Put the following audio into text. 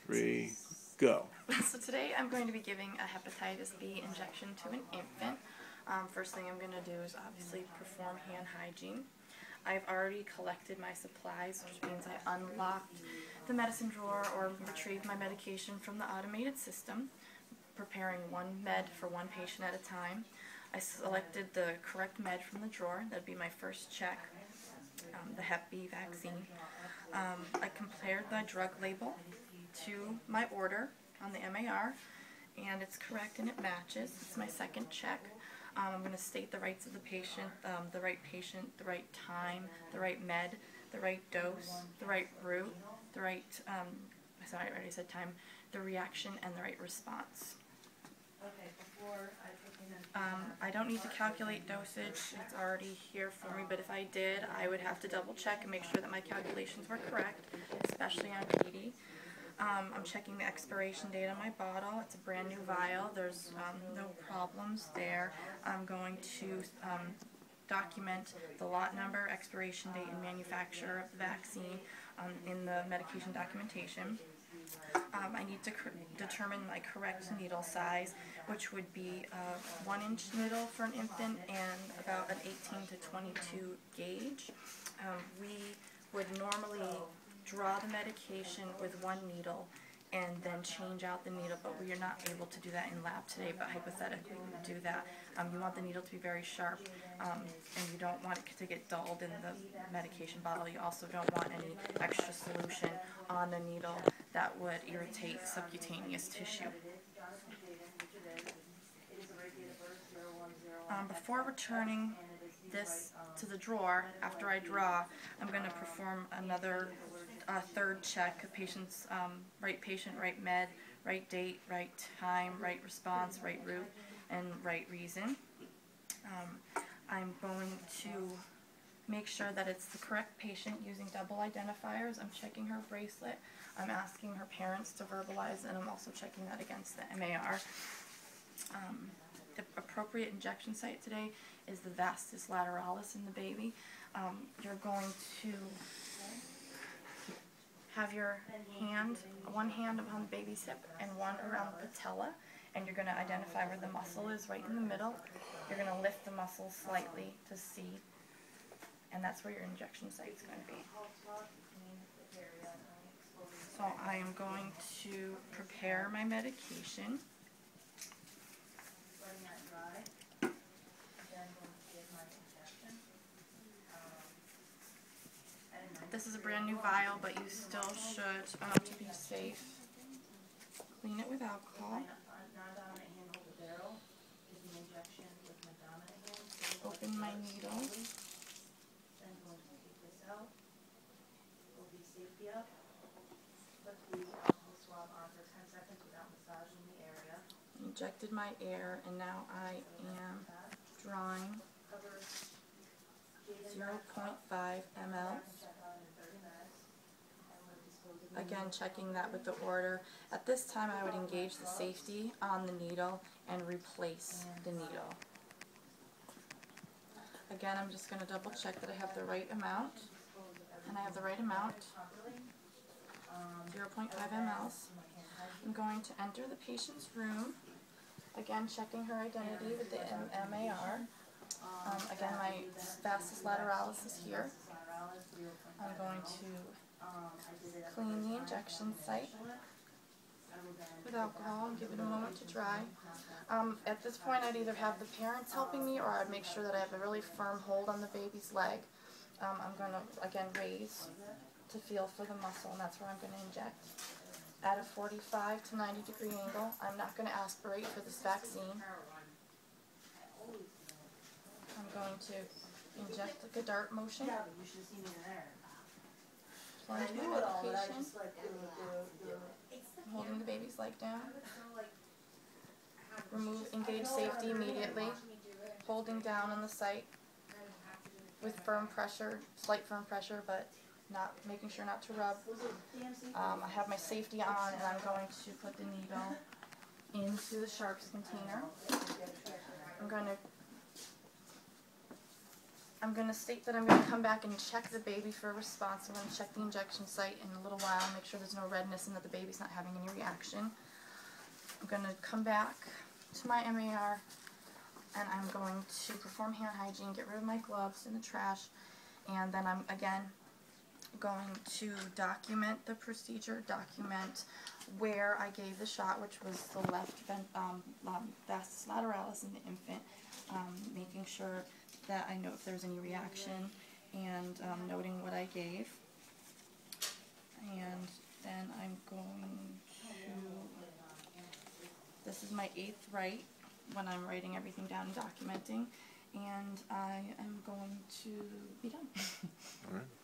3, go. So today I'm going to be giving a hepatitis B injection to an infant. First thing I'm going to do is obviously perform hand hygiene. I've already collected my supplies, which means I unlocked the medicine drawer or retrieved my medication from the automated system, preparing one med for one patient at a time. I selected the correct med from the drawer. That would be my first check, the Hep B vaccine. I compared the drug label to my order on the MAR, and it's correct and it matches. It's my second check. I'm going to state the rights of the patient, the right time, the right med, the right dose, the right route, the right, sorry, I already said time, the reaction, and the right response. I don't need to calculate dosage, it's already here for me, but if I did, I would have to double check and make sure that my calculations were correct, especially on PD. I'm checking the expiration date on my bottle. It's a brand new vial. There's no problems there. I'm going to document the lot number, expiration date, and manufacturer of the vaccine in the medication documentation. I need to determine my correct needle size, which would be a 1-inch needle for an infant and about an 18 to 22 gauge. We would normally draw the medication with one needle and then change out the needle, but we are not able to do that in lab today, but hypothetically we would do that. You want the needle to be very sharp, and you don't want it to get dulled in the medication bottle. You also don't want any extra solution on the needle that would irritate subcutaneous tissue. Before returning this to the drawer, after I draw, I'm going to perform another third check of patient's right patient, right med, right date, right time, right response, right route, and right reason. I'm going to make sure that it's the correct patient using double identifiers. I'm checking her bracelet. I'm asking her parents to verbalize, and I'm also checking that against the MAR. The appropriate injection site today is the vastus lateralis in the baby. You're going to have your hand, one hand on the baby's hip and one around the patella, and you're going to identify where the muscle is right in the middle. You're going to lift the muscle slightly to see, and that's where your injection site is going to be. So I am going to prepare my medication. This is a brand new vial, but you still should, to be safe, clean it with alcohol. Open my needle. Injected my air, and now I am drawing 0.5 ml. Again, checking that with the order. At this time, I would engage the safety on the needle and replace the needle. Again, I'm just going to double check that I have the right amount, and I have the right amount, 0.5 mLs. I'm going to enter the patient's room, again checking her identity with the MAR. Again, my vastus lateralis is here. I'm going to clean the injection site with alcohol and give it a moment to dry. At this point, I'd either have the parents helping me, or I'd make sure that I have a really firm hold on the baby's leg. I'm going to, again, raise to feel for the muscle, and that's where I'm going to inject. At a 45 to 90 degree angle, I'm not going to aspirate for this vaccine. I'm going to inject like a dart motion. Plunge my medication, holding the baby's leg down. Engage safety immediately, holding down on the site with firm pressure, slight firm pressure, but not making sure not to rub. I have my safety on, and I'm going to put the needle into the sharps container. I'm going to I'm going to state that I'm going to come back and check the baby for a response. I'm going to check the injection site in a little while, make sure there's no redness and that the baby's not having any reaction. I'm going to come back to my MAR, and I'm going to perform hand hygiene, get rid of my gloves in the trash, and then I'm again going to document the procedure, document where I gave the shot, which was the left vastus lateralis in the infant, making sure that I know if there's any reaction, and noting what I gave. And then I'm going to, this is my 8th write when I'm writing everything down and documenting, and I am going to be done. All right.